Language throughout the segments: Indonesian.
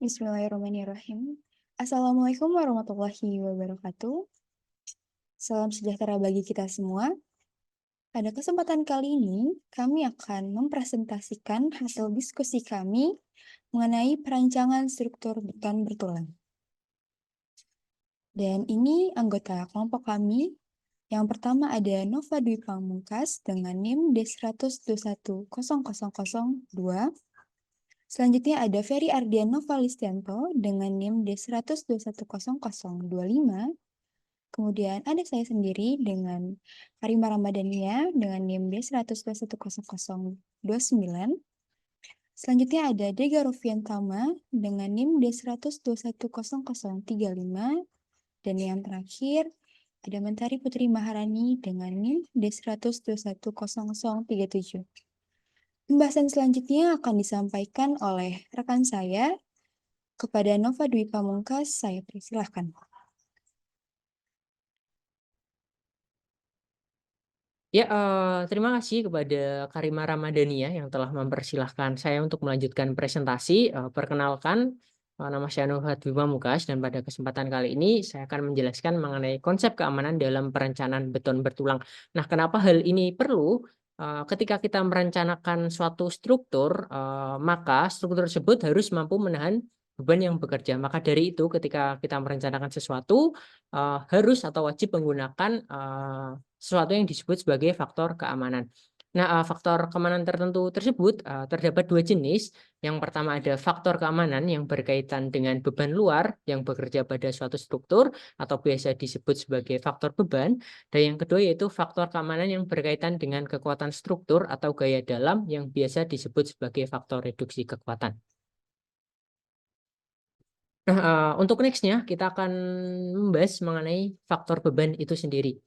Bismillahirrahmanirrahim. Assalamualaikum warahmatullahi wabarakatuh. Salam sejahtera bagi kita semua. Pada kesempatan kali ini, kami akan mempresentasikan hasil diskusi kami mengenai perancangan struktur beton bertulang. Dan ini anggota kelompok kami. Yang pertama ada Nova Dwi Pamungkas dengan NIM D1210002. Selanjutnya ada Ferry Ardian Nova Listianto dengan NIM D1210025. Kemudian ada saya sendiri dengan Karimah Ramadhania dengan NIM D1210029. Selanjutnya ada Dega Rofian Tama dengan NIM D1210035. Dan yang terakhir ada Mentari Putri Maharani dengan NIM D1210037. Pembahasan selanjutnya akan disampaikan oleh rekan saya. Kepada Nova Dwi Pamungkas, saya persilahkan. Ya, terima kasih kepada Karimah Ramadhania yang telah mempersilahkan saya untuk melanjutkan presentasi. Perkenalkan, nama saya Nurhat Dwi Pamungkas dan pada kesempatan kali ini saya akan menjelaskan mengenai konsep keamanan dalam perencanaan beton bertulang. Nah, kenapa hal ini perlu? Ketika kita merencanakan suatu struktur, maka struktur tersebut harus mampu menahan beban yang bekerja. Maka dari itu, ketika kita merencanakan sesuatu, harus atau wajib menggunakan sesuatu yang disebut sebagai faktor keamanan. Nah, faktor keamanan tertentu tersebut terdapat dua jenis. Yang pertama ada faktor keamanan yang berkaitan dengan beban luar yang bekerja pada suatu struktur atau biasa disebut sebagai faktor beban. Dan yang kedua yaitu faktor keamanan yang berkaitan dengan kekuatan struktur atau gaya dalam yang biasa disebut sebagai faktor reduksi kekuatan. Nah, untuk next-nya kita akan membahas mengenai faktor beban itu sendiri.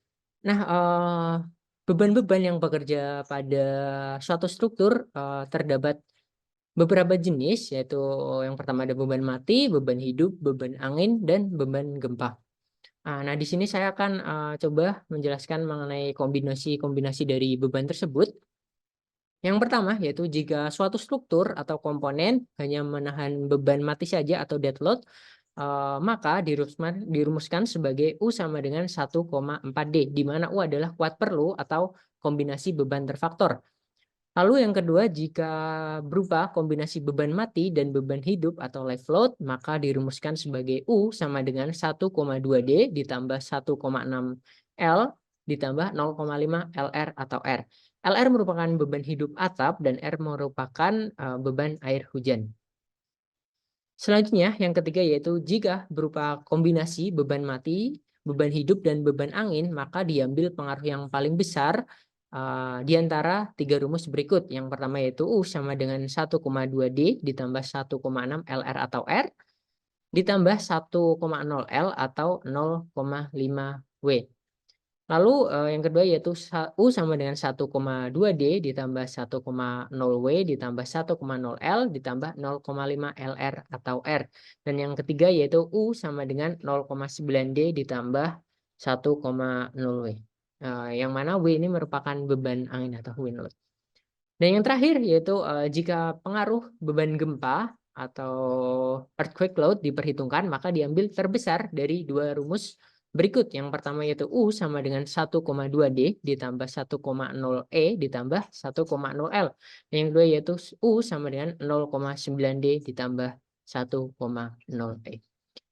Nah, beban-beban yang bekerja pada suatu struktur, terdapat beberapa jenis, yaitu yang pertama ada beban mati, beban hidup, beban angin, dan beban gempa. Nah, di sini saya akan, coba menjelaskan mengenai kombinasi-kombinasi dari beban tersebut. Yang pertama yaitu jika suatu struktur atau komponen hanya menahan beban mati saja atau dead load, maka dirumuskan sebagai U sama dengan 1,4D, di mana U adalah kuat perlu atau kombinasi beban terfaktor. Lalu yang kedua, jika berupa kombinasi beban mati dan beban hidup atau live load, maka dirumuskan sebagai U sama dengan 1,2D ditambah 1,6 L ditambah 0,5 LR atau R. LR merupakan beban hidup atap dan R merupakan beban air hujan. Selanjutnya, yang ketiga yaitu jika berupa kombinasi beban mati, beban hidup, dan beban angin, maka diambil pengaruh yang paling besar di antara tiga rumus berikut. Yang pertama yaitu U sama dengan 1,2D ditambah 1,6 LR atau R, ditambah 1,0 L atau 0,5 W. Lalu yang kedua yaitu U sama dengan 1,2D ditambah 1,0 W ditambah 1,0 L ditambah 0,5 LR atau R. Dan yang ketiga yaitu U sama dengan 0,9D ditambah 1,0 W. Yang mana W ini merupakan beban angin atau wind load. Dan yang terakhir yaitu jika pengaruh beban gempa atau earthquake load diperhitungkan, maka diambil terbesar dari dua rumus berikut. Yang pertama yaitu U sama dengan 1,2D ditambah 1,0 E ditambah 1,0 L. Yang kedua yaitu U sama dengan 0,9D ditambah 1,0 E.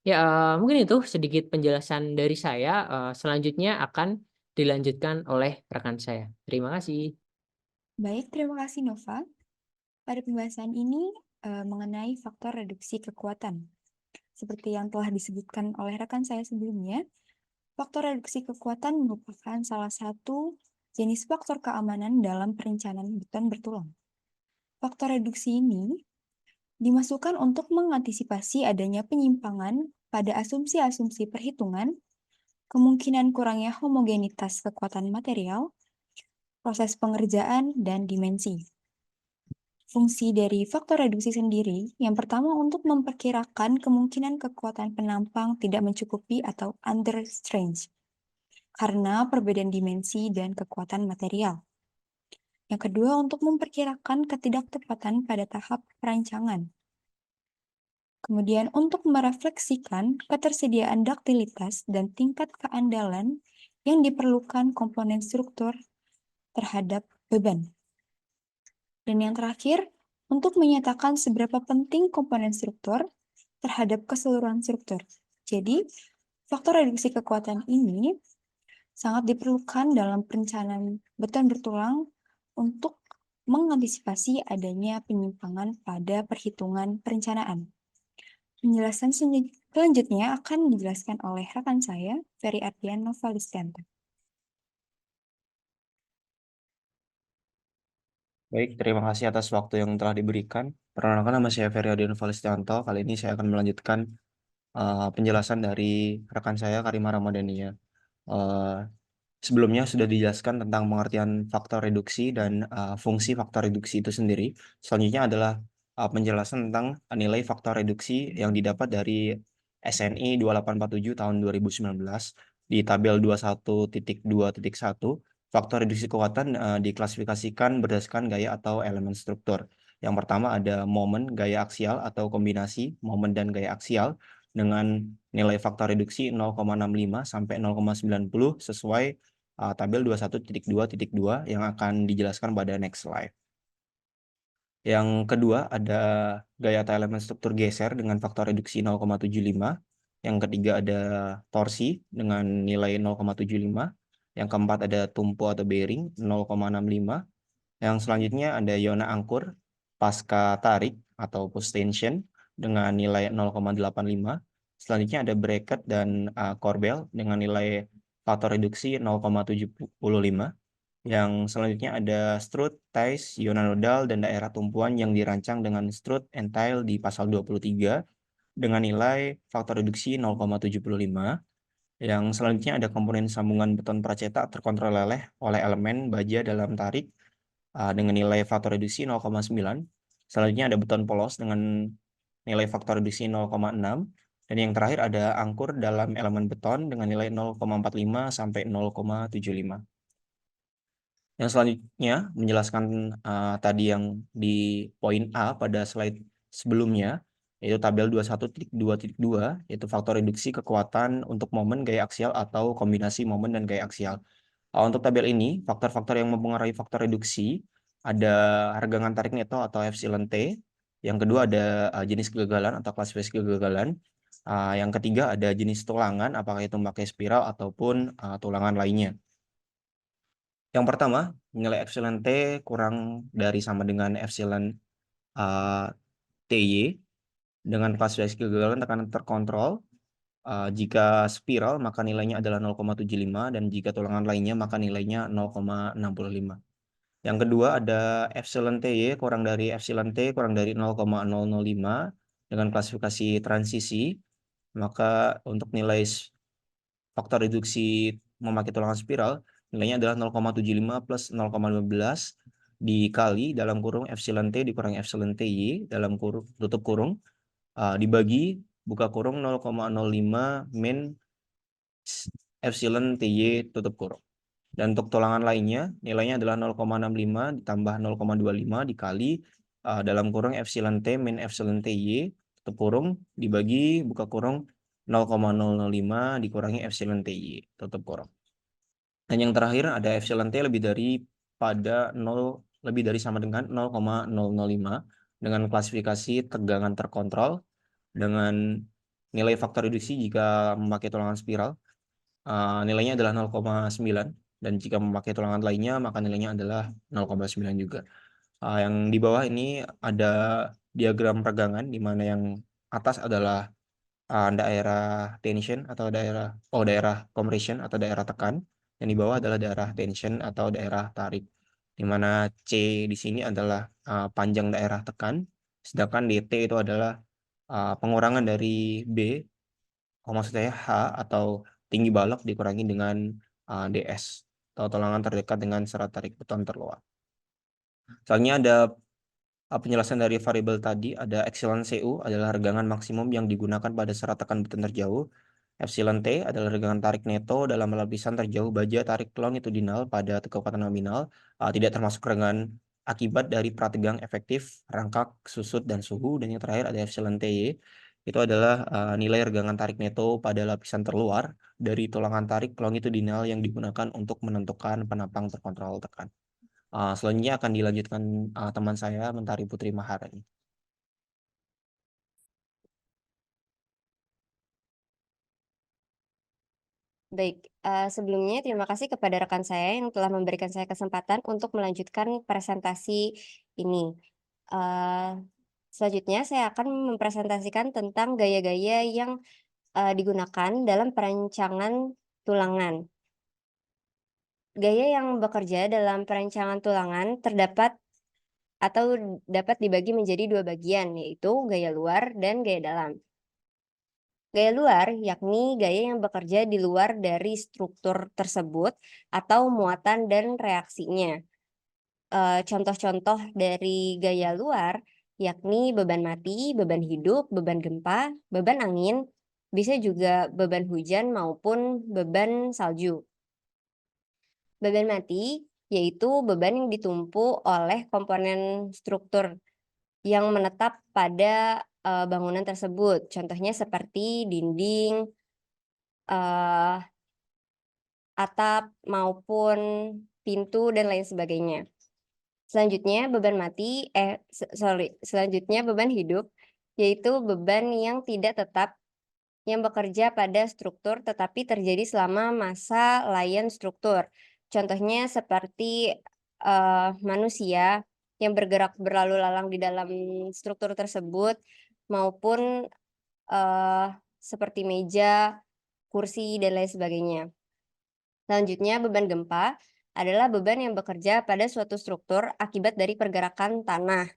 Ya, mungkin itu sedikit penjelasan dari saya. Selanjutnya akan dilanjutkan oleh rekan saya. Terima kasih. Baik, terima kasih Nova. Pada pembahasan ini mengenai faktor reduksi kekuatan. Seperti yang telah disebutkan oleh rekan saya sebelumnya, faktor reduksi kekuatan merupakan salah satu jenis faktor keamanan dalam perencanaan beton bertulang. Faktor reduksi ini dimasukkan untuk mengantisipasi adanya penyimpangan pada asumsi-asumsi perhitungan, kemungkinan kurangnya homogenitas kekuatan material, proses pengerjaan, dan dimensi. Fungsi dari faktor reduksi sendiri, yang pertama untuk memperkirakan kemungkinan kekuatan penampang tidak mencukupi atau understretch karena perbedaan dimensi dan kekuatan material. Yang kedua untuk memperkirakan ketidaktepatan pada tahap perancangan. Kemudian untuk merefleksikan ketersediaan daktilitas dan tingkat keandalan yang diperlukan komponen struktur terhadap beban. Dan yang terakhir, untuk menyatakan seberapa penting komponen struktur terhadap keseluruhan struktur. Jadi, faktor reduksi kekuatan ini sangat diperlukan dalam perencanaan beton bertulang untuk mengantisipasi adanya penyimpangan pada perhitungan perencanaan. Penjelasan selanjutnya akan dijelaskan oleh rekan saya, Ferry Ardian Novalistianto. Baik, terima kasih atas waktu yang telah diberikan. Perkenalkan, nama saya Ferry Ardian Novalistianto. Kali ini saya akan melanjutkan penjelasan dari rekan saya, Karima Ramadhania. Eh, Sebelumnya sudah dijelaskan tentang pengertian faktor reduksi dan fungsi faktor reduksi itu sendiri. Selanjutnya adalah penjelasan tentang nilai faktor reduksi yang didapat dari SNI 2847 tahun 2019 di tabel 21.2.1. Faktor reduksi kekuatan diklasifikasikan berdasarkan gaya atau elemen struktur. Yang pertama ada momen, gaya aksial atau kombinasi momen dan gaya aksial dengan nilai faktor reduksi 0,65 sampai 0,90 sesuai tabel 21.2.2 yang akan dijelaskan pada next slide. Yang kedua ada gaya atau elemen struktur geser dengan faktor reduksi 0,75. Yang ketiga ada torsi dengan nilai 0,75. Yang keempat ada tumpu atau bearing 0,65. Yang selanjutnya ada yona angkur pasca tarik atau post tension dengan nilai 0,85. Selanjutnya ada bracket dan corbel dengan nilai faktor reduksi 0,75. Yang selanjutnya ada strut, ties, yona nodal, dan daerah tumpuan yang dirancang dengan strut and tile di pasal 23 dengan nilai faktor reduksi 0,75. Yang selanjutnya ada komponen sambungan beton pracetak terkontrol oleh elemen baja dalam tarik dengan nilai faktor reduksi 0,9. Selanjutnya ada beton polos dengan nilai faktor reduksi 0,6. Dan yang terakhir ada angkur dalam elemen beton dengan nilai 0,45 sampai 0,75. Yang selanjutnya menjelaskan tadi yang di poin A pada slide sebelumnya, yaitu tabel 21.2.2, yaitu faktor reduksi kekuatan untuk momen gaya aksial atau kombinasi momen dan gaya aksial. Untuk tabel ini, faktor-faktor yang mempengaruhi faktor reduksi ada regangan tarik neto atau epsilon T. Yang kedua ada jenis kegagalan atau klasifikasi kegagalan. Yang ketiga ada jenis tulangan, apakah itu memakai spiral ataupun tulangan lainnya. Yang pertama, nilai epsilon T kurang dari sama dengan epsilon TY dengan klasifikasi kegagalan tekanan terkontrol. Jika spiral maka nilainya adalah 0,75 dan jika tulangan lainnya maka nilainya 0,65. Yang kedua ada epsilon TY kurang dari epsilon T kurang dari 0,005 dengan klasifikasi transisi, maka untuk nilai faktor reduksi memakai tulangan spiral nilainya adalah 0,75 plus 0,15 dikali dalam kurung epsilon T dikurangi epsilon TY dalam kurung tutup kurung dibagi buka kurung 0,05 min epsilon TY tutup kurung. Dan untuk tulangan lainnya nilainya adalah 0,65 ditambah 0,25 dikali dalam kurung epsilon T min epsilon TY tutup kurung dibagi buka kurung 0,005 dikurangi epsilon TY tutup kurung. Dan yang terakhir ada epsilon T lebih dari pada 0 lebih dari sama dengan 0,005 dengan klasifikasi tegangan terkontrol dengan nilai faktor reduksi jika memakai tulangan spiral nilainya adalah 0,9 dan jika memakai tulangan lainnya maka nilainya adalah 0,9 juga. Yang di bawah ini ada diagram regangan di mana yang atas adalah daerah tension atau daerah compression atau daerah tekan. Yang di bawah adalah daerah tension atau daerah tarik. Di mana C di sini adalah panjang daerah tekan, sedangkan DT itu adalah pengurangan dari B, maksud saya H atau tinggi balok dikurangi dengan DS atau tulangan terdekat dengan serat tarik beton terluar. Selanjutnya ada penjelasan dari variabel tadi, ada epsilon CU adalah regangan maksimum yang digunakan pada serat tekan beton terjauh. Epsilon T adalah regangan tarik neto dalam lapisan terjauh baja tarik longitudinal pada kekuatan nominal, tidak termasuk regangan akibat dari prategang efektif, rangkak, susut, dan suhu. Dan yang terakhir ada epsilon TY itu adalah nilai regangan tarik neto pada lapisan terluar dari tulangan tarik longitudinal yang digunakan untuk menentukan penapang terkontrol tekan. Selanjutnya akan dilanjutkan teman saya, Mentari Putri Maharani. Baik, sebelumnya terima kasih kepada rekan saya yang telah memberikan saya kesempatan untuk melanjutkan presentasi ini. Selanjutnya saya akan mempresentasikan tentang gaya-gaya yang digunakan dalam perancangan tulangan. Gaya yang bekerja dalam perancangan tulangan terdapat atau dapat dibagi menjadi dua bagian, yaitu gaya luar dan gaya dalam. Gaya luar yakni gaya yang bekerja di luar dari struktur tersebut atau muatan dan reaksinya. Contoh-contoh dari gaya luar yakni beban mati, beban hidup, beban gempa, beban angin, bisa juga beban hujan maupun beban salju. Beban mati yaitu beban yang ditumpu oleh komponen struktur yang menetap pada bangunan tersebut. Contohnya seperti dinding, atap, maupun pintu, dan lain sebagainya. Selanjutnya selanjutnya beban hidup, yaitu beban yang tidak tetap yang bekerja pada struktur tetapi terjadi selama masa layan struktur. Contohnya seperti manusia yang bergerak berlalu lalang di dalam struktur tersebut, maupun seperti meja, kursi, dan lain sebagainya. Selanjutnya, beban gempa adalah beban yang bekerja pada suatu struktur akibat dari pergerakan tanah.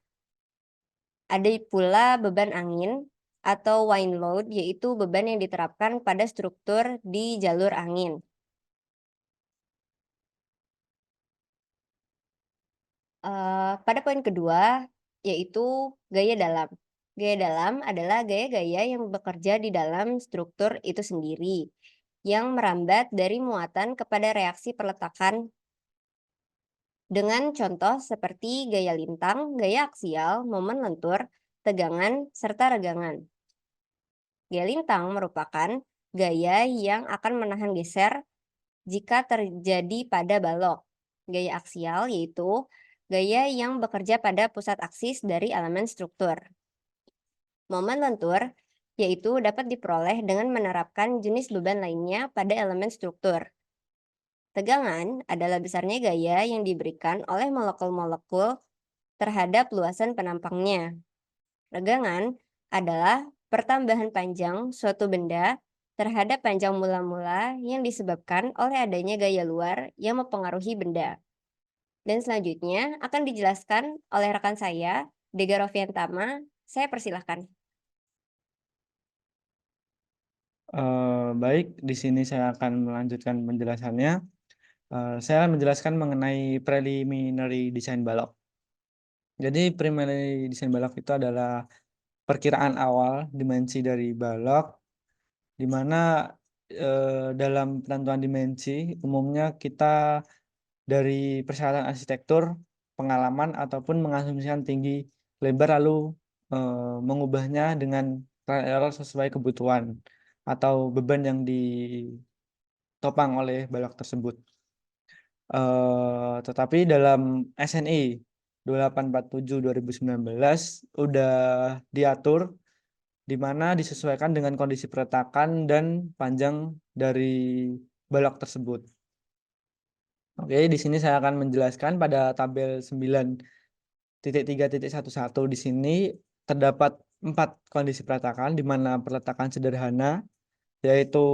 Ada pula beban angin atau wind load, yaitu beban yang diterapkan pada struktur di jalur angin. Pada poin kedua, yaitu gaya dalam. Gaya dalam adalah gaya-gaya yang bekerja di dalam struktur itu sendiri, yang merambat dari muatan kepada reaksi perletakan dengan contoh seperti gaya lintang, gaya aksial, momen lentur, tegangan, serta regangan. Gaya lintang merupakan gaya yang akan menahan geser jika terjadi pada balok. Gaya aksial yaitu gaya yang bekerja pada pusat aksis dari elemen struktur. Momen lentur yaitu dapat diperoleh dengan menerapkan jenis beban lainnya pada elemen struktur. Tegangan adalah besarnya gaya yang diberikan oleh molekul-molekul terhadap luasan penampangnya. Regangan adalah pertambahan panjang suatu benda terhadap panjang mula-mula yang disebabkan oleh adanya gaya luar yang mempengaruhi benda. Dan selanjutnya akan dijelaskan oleh rekan saya, Dega Rofiantama. Saya persilahkan. Baik, di sini saya akan melanjutkan penjelasannya. Saya akan menjelaskan mengenai preliminary design balok. Jadi preliminary design balok itu adalah perkiraan awal dimensi dari balok, di mana dalam penentuan dimensi umumnya kita dari persyaratan arsitektur, pengalaman, ataupun mengasumsikan tinggi lebar lalu mengubahnya dengan trial error sesuai kebutuhan atau beban yang ditopang oleh balok tersebut. Tetapi dalam SNI 2847/2019 udah diatur di mana disesuaikan dengan kondisi peletakan dan panjang dari balok tersebut. Oke, di sini saya akan menjelaskan pada tabel 9.3.11 di sini terdapat 4 kondisi peletakan di mana peletakan sederhana yaitu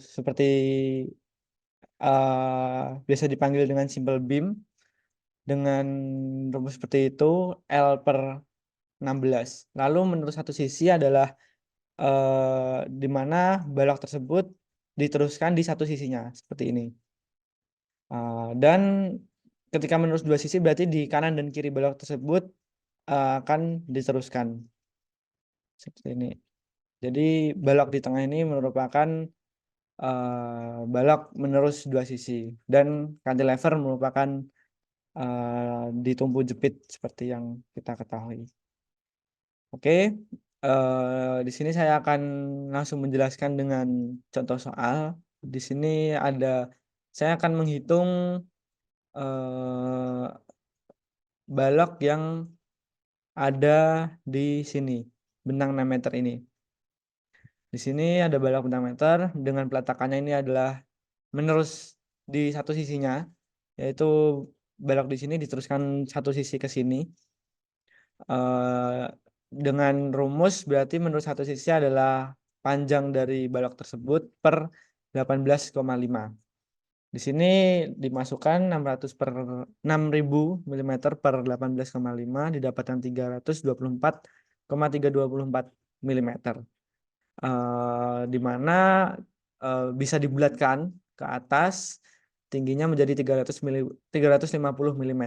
seperti biasa dipanggil dengan simple beam dengan rumus seperti itu L/16. Lalu menurut satu sisi adalah di mana balok tersebut diteruskan di satu sisinya seperti ini. Dan ketika menurut dua sisi berarti di kanan dan kiri balok tersebut akan diteruskan seperti ini. Jadi balok di tengah ini merupakan balok menerus dua sisi dan cantilever merupakan ditumpu jepit seperti yang kita ketahui. Oke, Di sini saya akan langsung menjelaskan dengan contoh soal. Di sini saya akan menghitung eh, balok yang ada di sini, benang 6 meter ini. Di sini ada balok benang meter dengan peletakannya ini adalah menerus di satu sisinya, yaitu balok di sini diteruskan satu sisi ke sini. Dengan rumus berarti menurut satu sisi adalah panjang dari balok tersebut per 18,5. Di sini dimasukkan 600 per 6000 mm per 18,5 didapatkan 324,324 mm. Di mana bisa dibulatkan ke atas tingginya menjadi 350 mm.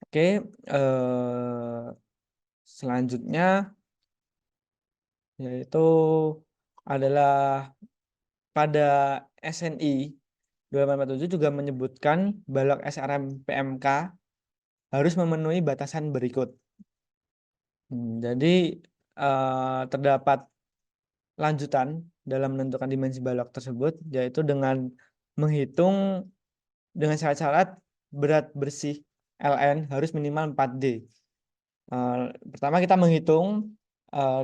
Oke, selanjutnya yaitu adalah pada SNI 2847 juga menyebutkan balok SRM PMK harus memenuhi batasan berikut. Jadi terdapat lanjutan dalam menentukan dimensi balok tersebut, yaitu dengan menghitung dengan syarat-syarat berat bersih LN harus minimal 4D. Pertama kita menghitung,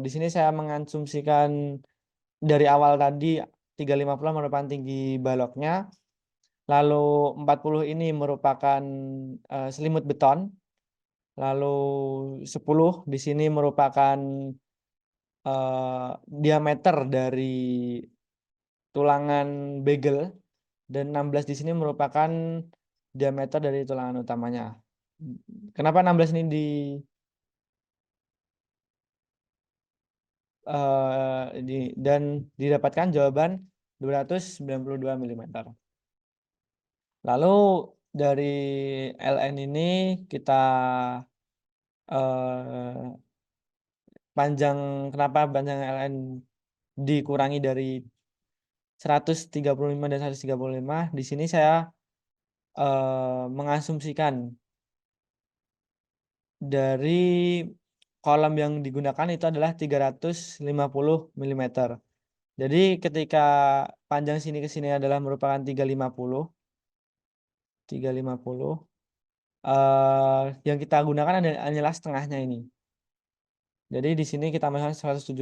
di sini saya mengasumsikan dari awal tadi 350 merupakan tinggi baloknya, lalu 40 ini merupakan selimut beton, lalu 10 di sini merupakan diameter dari tulangan bagel, dan 16 di sini merupakan diameter dari tulangan utamanya. Kenapa 16 ini dan didapatkan jawaban 292 mm. Lalu dari LN ini kita kenapa panjang LN dikurangi dari 135 dan 135? Di sini saya mengasumsikan dari kolom yang digunakan itu adalah 350 mm. Jadi ketika panjang sini ke sini adalah merupakan 350, yang kita gunakan hanyalah setengahnya ini. Jadi di sini kita masukkan 175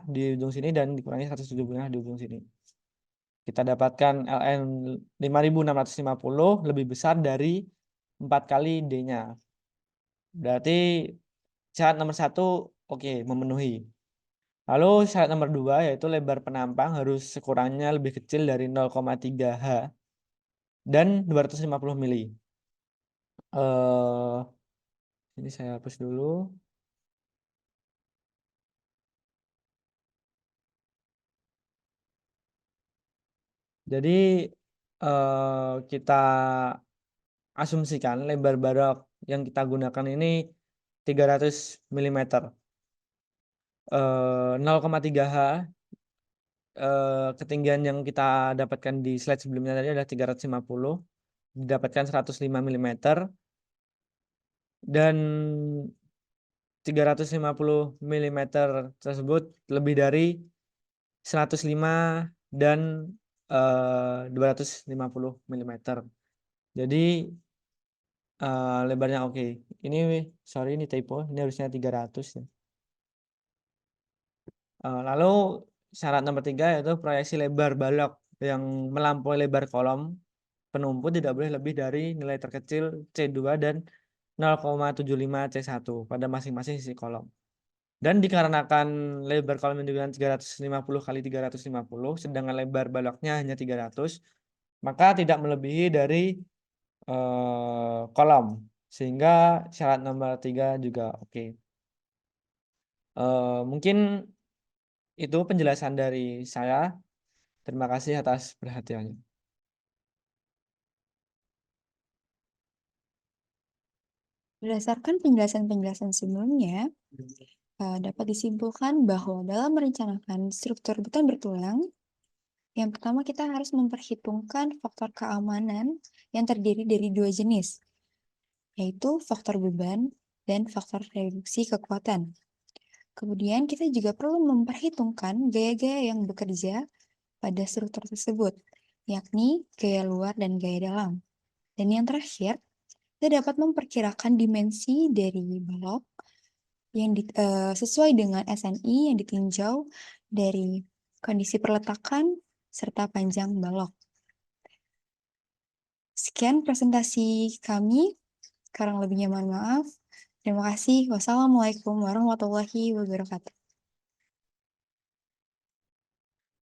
di ujung sini dan dikurangi 175 di ujung sini. Kita dapatkan LN 5650 lebih besar dari 4 kali D-nya. Berarti syarat nomor 1 oke, memenuhi. Lalu syarat nomor 2 yaitu lebar penampang harus sekurangnya lebih kecil dari 0,3 H dan 250 mili. Ini saya hapus dulu. Jadi kita asumsikan lebar balok yang kita gunakan ini 300 mm. 0,3 H ketinggian yang kita dapatkan di slide sebelumnya tadi adalah 350, didapatkan 105 mm, dan 350 mm tersebut lebih dari 105 dan 250 mm. Jadi lebarnya oke. Ini sorry ini typo, ini harusnya 300 ya. Lalu syarat nomor 3 yaitu proyeksi lebar balok yang melampaui lebar kolom penumpu tidak boleh lebih dari nilai terkecil C2 dan 0,75 C1 pada masing-masing sisi kolom. Dan dikarenakan lebar kolom yang digunakan 350 kali 350, sedangkan lebar baloknya hanya 300, maka tidak melebihi dari kolom. Sehingga syarat nomor 3 juga oke. Mungkin itu penjelasan dari saya. Terima kasih atas perhatiannya. Berdasarkan penjelasan-penjelasan sebelumnya, dapat disimpulkan bahwa dalam merencanakan struktur beton bertulang, yang pertama kita harus memperhitungkan faktor keamanan yang terdiri dari 2 jenis, yaitu faktor beban dan faktor reduksi kekuatan. Kemudian kita juga perlu memperhitungkan gaya-gaya yang bekerja pada struktur tersebut, yakni gaya luar dan gaya dalam. Dan yang terakhir, kita dapat memperkirakan dimensi dari balok yang sesuai dengan SNI yang ditinjau dari kondisi perletakan serta panjang balok. Sekian presentasi kami, kurang lebihnya mohon maaf. Terima kasih. Wassalamualaikum warahmatullahi wabarakatuh.